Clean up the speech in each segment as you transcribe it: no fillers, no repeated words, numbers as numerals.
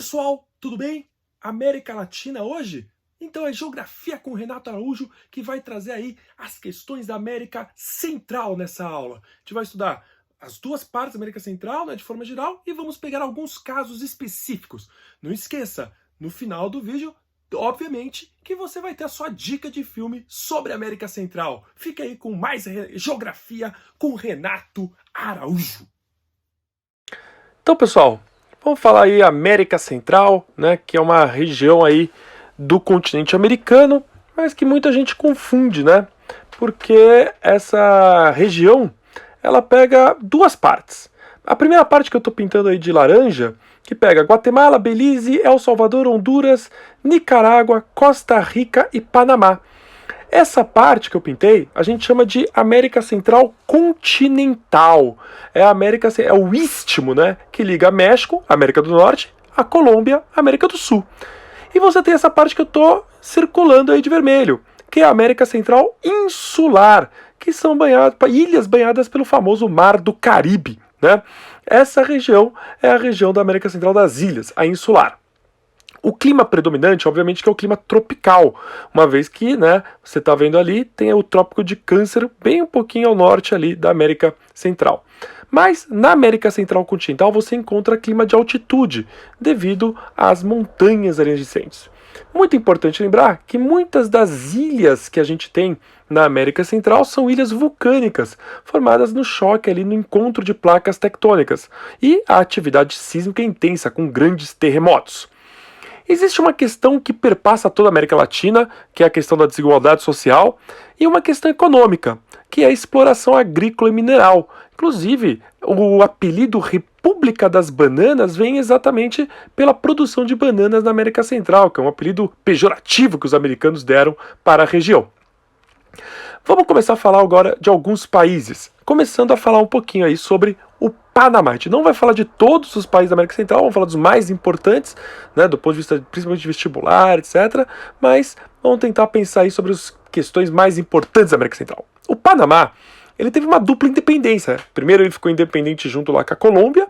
pessoal, tudo bem? América Latina hoje? Então é Geografia com Renato Araújo que vai trazer aí as questões da América Central nessa aula. A gente vai estudar as duas partes da América Central, né, de forma geral, e vamos pegar alguns casos específicos. Não esqueça, no final do vídeo, obviamente, que você vai ter a sua dica de filme sobre a América Central. Fica aí com mais Geografia com Renato Araújo. Então, pessoal, vamos falar aí América Central, né, que é uma região aí do continente americano, mas que muita gente confunde, né? Porque essa região, ela pega duas partes. A primeira parte que eu estou pintando aí de laranja, que pega Guatemala, Belize, El Salvador, Honduras, Nicarágua, Costa Rica e Panamá. Essa parte que eu pintei, a gente chama de América Central continental. É o istmo, né, que liga México, América do Norte, a Colômbia, América do Sul. E você tem essa parte que eu estou circulando aí de vermelho, que é a América Central insular, que são ilhas banhadas pelo famoso Mar do Caribe, né? Essa região é a região da América Central das ilhas, a insular. O clima predominante, obviamente, que é o clima tropical, uma vez que, né, você está vendo ali, tem o Trópico de Câncer bem um pouquinho ao norte ali da América Central. Mas na América Central continental você encontra clima de altitude, devido às montanhas ali existentes. Muito importante lembrar que muitas das ilhas que a gente tem na América Central são ilhas vulcânicas, formadas no choque ali no encontro de placas tectônicas, e a atividade sísmica é intensa, com grandes terremotos. Existe uma questão que perpassa toda a América Latina, que é a questão da desigualdade social, e uma questão econômica, que é a exploração agrícola e mineral. Inclusive, o apelido República das Bananas vem exatamente pela produção de bananas na América Central, que é um apelido pejorativo que os americanos deram para a região. Vamos começar a falar agora de alguns países, começando a falar um pouquinho aí sobre o Panamá. A gente não vai falar de todos os países da América Central, vamos falar dos mais importantes, né, do ponto de vista principalmente de vestibular, etc. Mas vamos tentar pensar aí sobre as questões mais importantes da América Central. O Panamá, ele teve uma dupla independência. Primeiro ele ficou independente junto lá com a Colômbia,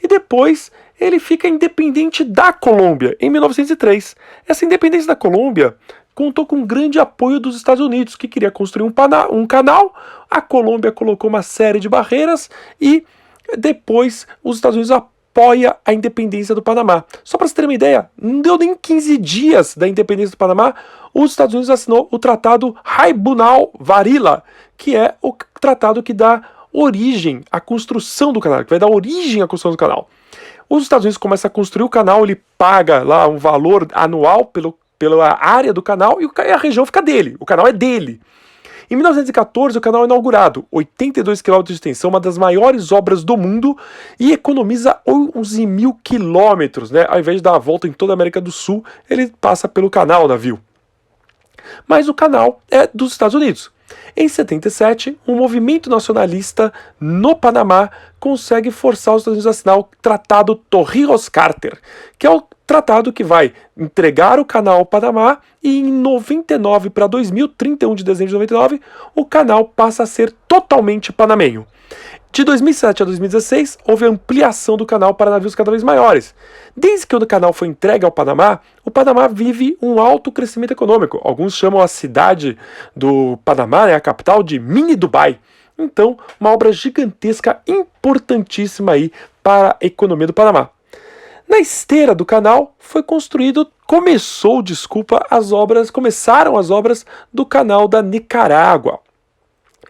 e depois ele fica independente da Colômbia, em 1903. Essa independência da Colômbia contou com grande apoio dos Estados Unidos, que queria construir um canal. A Colômbia colocou uma série de barreiras e depois os Estados Unidos apoia a independência do Panamá. Só para você ter uma ideia, não deu nem 15 dias da independência do Panamá, os Estados Unidos assinou o Tratado Tribunal-Varela, que é o tratado que dá origem à construção do canal, que vai dar origem à construção do canal. Os Estados Unidos começam a construir o canal, ele paga lá um valor anual pela área do canal e a região fica dele, o canal é dele. Em 1914, o canal é inaugurado, 82 km de extensão, uma das maiores obras do mundo, e economiza 11 mil quilômetros, né? Ao invés de dar a volta em toda a América do Sul, ele passa pelo canal, o navio. Mas o canal é dos Estados Unidos. Em 77, um movimento nacionalista no Panamá consegue forçar os Estados Unidos a assinar o Tratado Torrijos-Carter, que é o tratado que vai entregar o canal ao Panamá, e em 99 para 2000, 31 de dezembro de 99, o canal passa a ser totalmente panamenho. De 2007 a 2016, houve ampliação do canal para navios cada vez maiores. Desde que o canal foi entregue ao Panamá, o Panamá vive um alto crescimento econômico. Alguns chamam a cidade do Panamá, né, a capital, de Mini Dubai. Então, uma obra gigantesca, importantíssima aí para a economia do Panamá. Na esteira do canal começaram as obras do canal da Nicarágua.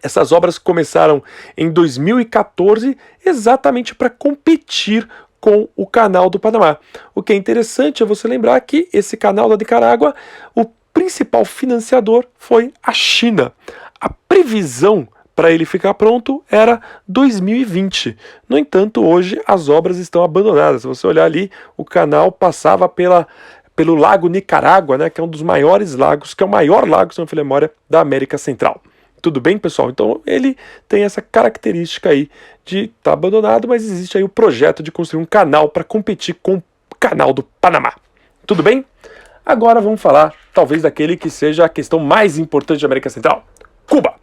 Essas obras começaram em 2014, exatamente para competir com o canal do Panamá. O que é interessante é você lembrar que esse canal da Nicarágua, o principal financiador foi a China. A previsão para ele ficar pronto era 2020. No entanto, hoje as obras estão abandonadas. Se você olhar ali, o canal passava pelo Lago Nicarágua, né, que é um dos maiores lagos, que é o maior lago, se não me falha a memória, da América Central. Tudo bem, pessoal? Então ele tem essa característica aí de estar abandonado, mas existe aí o projeto de construir um canal para competir com o canal do Panamá. Tudo bem? Agora vamos falar, talvez, daquele que seja a questão mais importante da América Central: Cuba.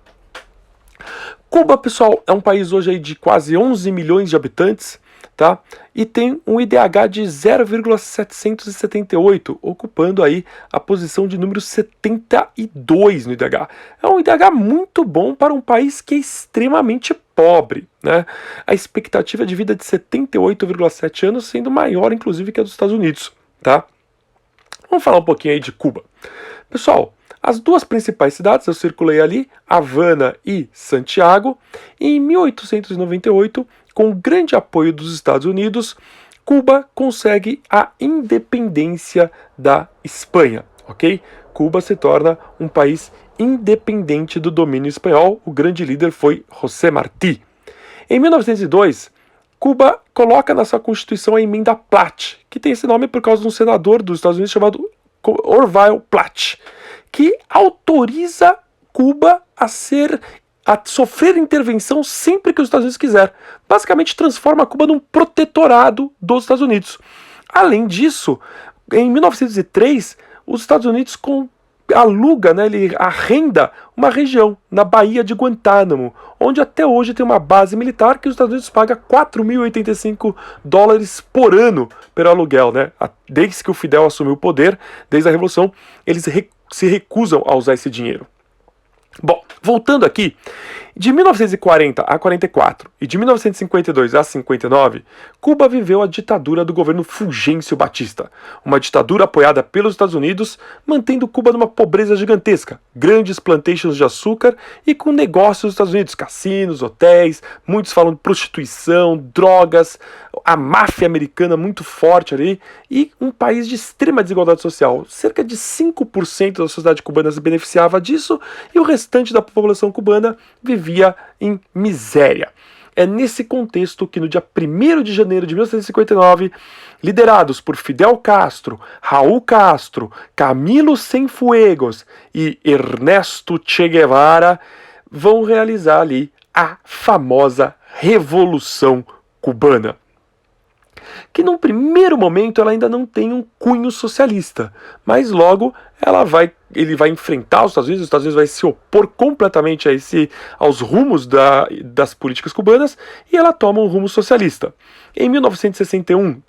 Cuba, pessoal, é um país hoje aí de quase 11 milhões de habitantes, tá? E tem um IDH de 0,778, ocupando aí a posição de número 72 no IDH. É um IDH muito bom para um país que é extremamente pobre, né? A expectativa de vida de 78,7 anos, sendo maior, inclusive, que a dos Estados Unidos, tá? Vamos falar um pouquinho aí de Cuba. Pessoal, as duas principais cidades, eu circulei ali, Havana e Santiago, e em 1898, com grande apoio dos Estados Unidos, Cuba consegue a independência da Espanha, ok? Cuba se torna um país independente do domínio espanhol. O grande líder foi José Martí. Em 1902, Cuba coloca na sua Constituição a Emenda Platt, que tem esse nome por causa de um senador dos Estados Unidos chamado Orville Platt, que autoriza Cuba a sofrer intervenção sempre que os Estados Unidos quiser. Basicamente transforma Cuba num protetorado dos Estados Unidos. Além disso, em 1903, os Estados Unidos aluga, né, ele arrenda uma região na Baía de Guantánamo, onde até hoje tem uma base militar que os Estados Unidos paga $4.085 por ano pelo aluguel, né? Desde que o Fidel assumiu o poder, desde a Revolução, eles se recusam a usar esse dinheiro. Bom, voltando aqui, de 1940 a 44 e de 1952 a 59, Cuba viveu a ditadura do governo Fulgêncio Batista, uma ditadura apoiada pelos Estados Unidos, mantendo Cuba numa pobreza gigantesca, grandes plantations de açúcar e com negócios dos Estados Unidos, cassinos, hotéis, muitos falam de prostituição, drogas, a máfia americana muito forte ali, e um país de extrema desigualdade social. Cerca de 5% da sociedade cubana se beneficiava disso e o restante da população cubana vivia em miséria. É nesse contexto que no dia 1º de janeiro de 1959, liderados por Fidel Castro, Raul Castro, Camilo Cienfuegos e Ernesto Che Guevara, vão realizar ali a famosa Revolução Cubana, que num primeiro momento ela ainda não tem um cunho socialista, mas logo ele vai enfrentar os Estados Unidos vai se opor completamente aos rumos das políticas cubanas, e ela toma um rumo socialista. Em 1961,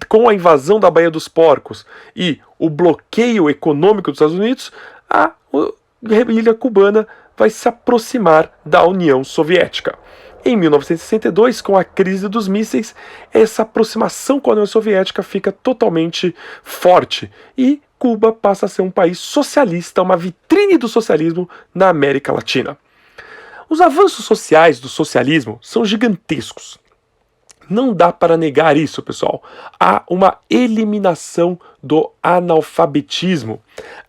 com a invasão da Baía dos Porcos e o bloqueio econômico dos Estados Unidos, a guerrilha cubana vai se aproximar da União Soviética. Em 1962, com a crise dos mísseis, essa aproximação com a União Soviética fica totalmente forte e Cuba passa a ser um país socialista, uma vitrine do socialismo na América Latina. Os avanços sociais do socialismo são gigantescos. Não dá para negar isso, pessoal. Há uma eliminação do analfabetismo,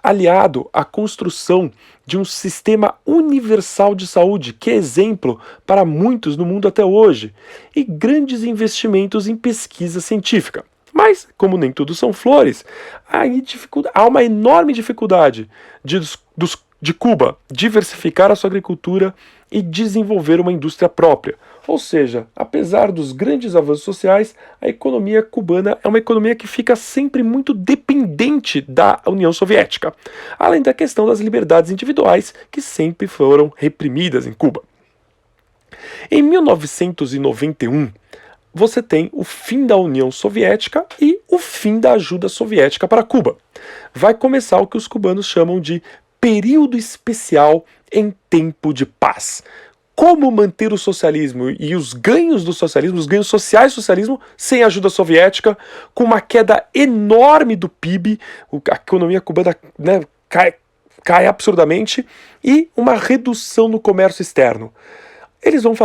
aliado à construção de um sistema universal de saúde, que é exemplo para muitos no mundo até hoje, e grandes investimentos em pesquisa científica. Mas, como nem tudo são flores, há uma enorme dificuldade de Cuba diversificar a sua agricultura e desenvolver uma indústria própria. Ou seja, apesar dos grandes avanços sociais, a economia cubana é uma economia que fica sempre muito dependente da União Soviética, além da questão das liberdades individuais, que sempre foram reprimidas em Cuba. Em 1991, você tem o fim da União Soviética e o fim da ajuda soviética para Cuba. Vai começar o que os cubanos chamam de período especial em tempo de paz. Como manter o socialismo e os ganhos do socialismo, os ganhos sociais do socialismo, sem ajuda soviética, com uma queda enorme do PIB, a economia cubana, né, cai absurdamente, e uma redução no comércio externo. Eles vão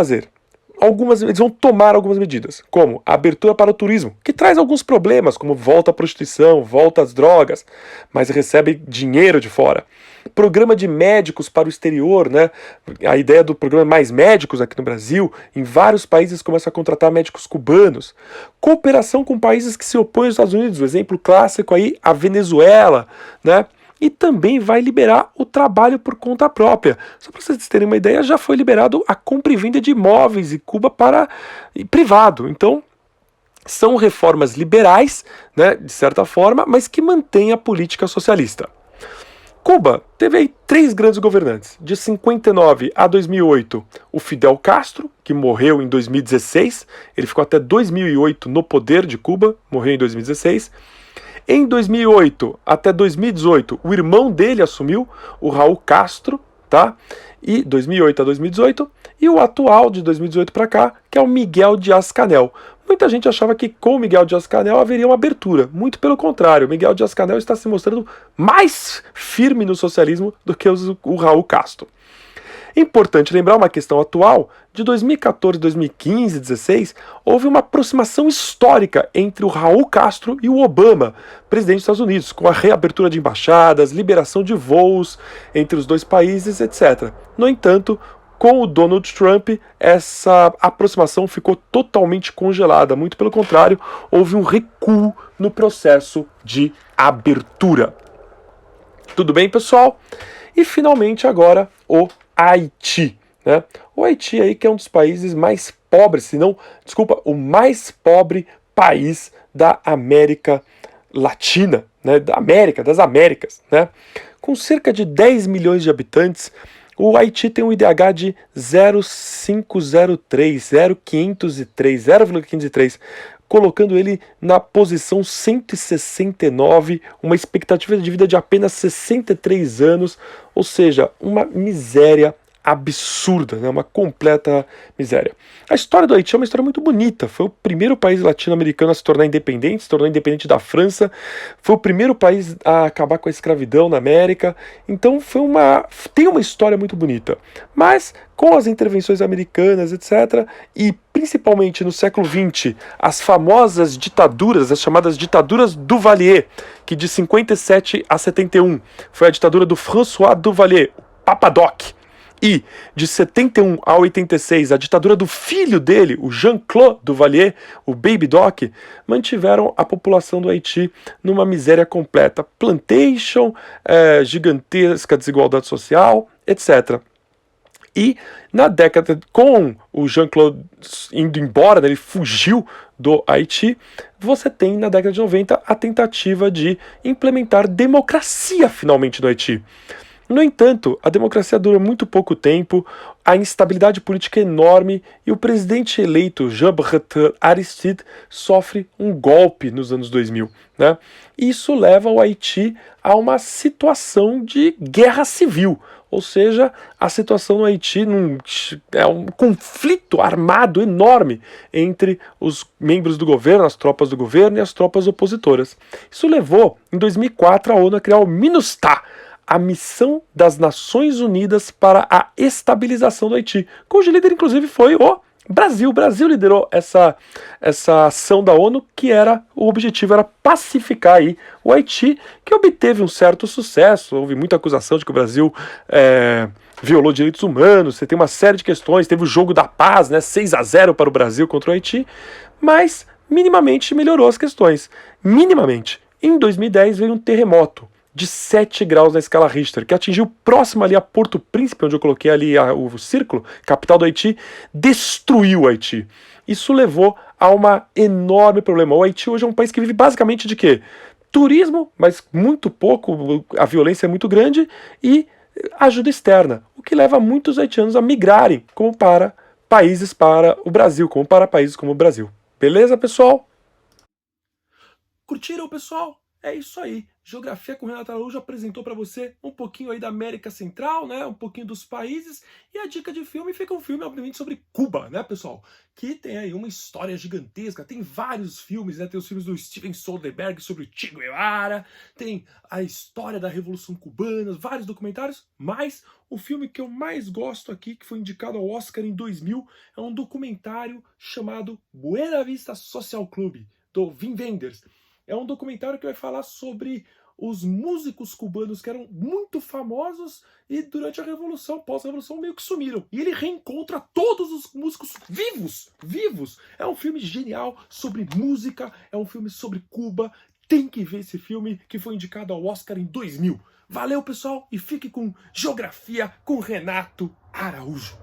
tomar algumas medidas, como a abertura para o turismo, que traz alguns problemas, como volta à prostituição, volta às drogas, mas recebe dinheiro de fora. Programa de médicos para o exterior, né? A ideia do programa Mais Médicos aqui no Brasil, em vários países começam a contratar médicos cubanos. Cooperação com países que se opõem aos Estados Unidos, o exemplo clássico aí, a Venezuela, né? E também vai liberar o trabalho por conta própria. Só para vocês terem uma ideia, já foi liberado a compra e venda de imóveis em Cuba para privado. Então, são reformas liberais, né, de certa forma, mas que mantêm a política socialista. Cuba teve aí 3 grandes governantes. De 59 a 2008, o Fidel Castro, que morreu em 2016. Ele ficou até 2008 no poder de Cuba, morreu em 2016. Em 2008 até 2018, o irmão dele assumiu, o Raul Castro, tá? E 2008 a 2018, e o atual de 2018 para cá, que é o Miguel Díaz-Canel. Muita gente achava que com o Miguel Díaz-Canel haveria uma abertura. Muito pelo contrário, o Miguel Díaz-Canel está se mostrando mais firme no socialismo do que o Raul Castro. Importante lembrar uma questão atual: de 2014, 2015, 2016, houve uma aproximação histórica entre o Raul Castro e o Obama, presidente dos Estados Unidos, com a reabertura de embaixadas, liberação de voos entre os dois países, etc. No entanto, com o Donald Trump, essa aproximação ficou totalmente congelada. Muito pelo contrário, houve um recuo no processo de abertura. Tudo bem, pessoal? E finalmente agora o Haiti, né? O Haiti aí que é um dos países mais pobres, se não, desculpa, o mais pobre país da América Latina, né? Das Américas, né? Com cerca de 10 milhões de habitantes, o Haiti tem um IDH de 0,503, 0,503, colocando ele na posição 169, uma expectativa de vida de apenas 63 anos, ou seja, uma miséria absurda, né? Uma completa miséria. A história do Haiti é uma história muito bonita. Foi o primeiro país latino-americano a se tornar independente, se tornou independente da França, foi o primeiro país a acabar com a escravidão na América. Então tem uma história muito bonita. Mas com as intervenções americanas, etc., e principalmente no século XX, as famosas ditaduras, as chamadas ditaduras Duvalier, que de 57 a 71 foi a ditadura do François Duvalier, o Papa Doc. E de 71 a 86, a ditadura do filho dele, o Jean-Claude Duvalier, o Baby Doc, mantiveram a população do Haiti numa miséria completa. Plantation, gigantesca desigualdade social, etc. E na década, com o Jean-Claude indo embora, né, ele fugiu do Haiti, você tem na década de 90 a tentativa de implementar democracia finalmente no Haiti. No entanto, a democracia dura muito pouco tempo, a instabilidade política é enorme e o presidente eleito, Jean-Bertrand Aristide, sofre um golpe nos anos 2000. Né? Isso leva o Haiti a uma situação de guerra civil, ou seja, a situação no Haiti é um conflito armado enorme entre os membros do governo, as tropas do governo e as tropas opositoras. Isso levou, em 2004, a ONU a criar o MINUSTAH, a Missão das Nações Unidas para a Estabilização do Haiti, cujo líder, inclusive, foi o Brasil. O Brasil liderou essa ação da ONU, o objetivo era pacificar aí o Haiti, que obteve um certo sucesso. Houve muita acusação de que o Brasil violou direitos humanos, você tem uma série de questões, teve o jogo da paz, né, 6-0 para o Brasil contra o Haiti, mas minimamente melhorou as questões. Minimamente. Em 2010 veio um terremoto de 7 graus na escala Richter, que atingiu próximo ali a Porto Príncipe, onde eu coloquei ali o círculo, capital do Haiti, destruiu o Haiti. Isso levou a um enorme problema. O Haiti hoje é um país que vive basicamente de quê? Turismo, mas muito pouco, a violência é muito grande, e ajuda externa, o que leva muitos haitianos a migrarem como para países para o Brasil, como para países como o Brasil. Beleza, pessoal? Curtiram, pessoal? É isso aí. Geografia com Renato Araújo apresentou para você um pouquinho aí da América Central, né? Um pouquinho dos países. E a dica de filme fica um filme, obviamente, sobre Cuba, né, pessoal? Que tem aí uma história gigantesca. Tem vários filmes, né? Tem os filmes do Steven Soderbergh sobre Che Guevara. Tem a história da Revolução Cubana, vários documentários. Mas o filme que eu mais gosto aqui, que foi indicado ao Oscar em 2000, é um documentário chamado Buena Vista Social Club, do Wim Wenders. É um documentário que vai falar sobre os músicos cubanos que eram muito famosos e durante a Revolução, pós-Revolução, meio que sumiram. E ele reencontra todos os músicos vivos. É um filme genial sobre música, é um filme sobre Cuba. Tem que ver esse filme que foi indicado ao Oscar em 2000. Valeu, pessoal, e fique com Geografia com Renato Araújo.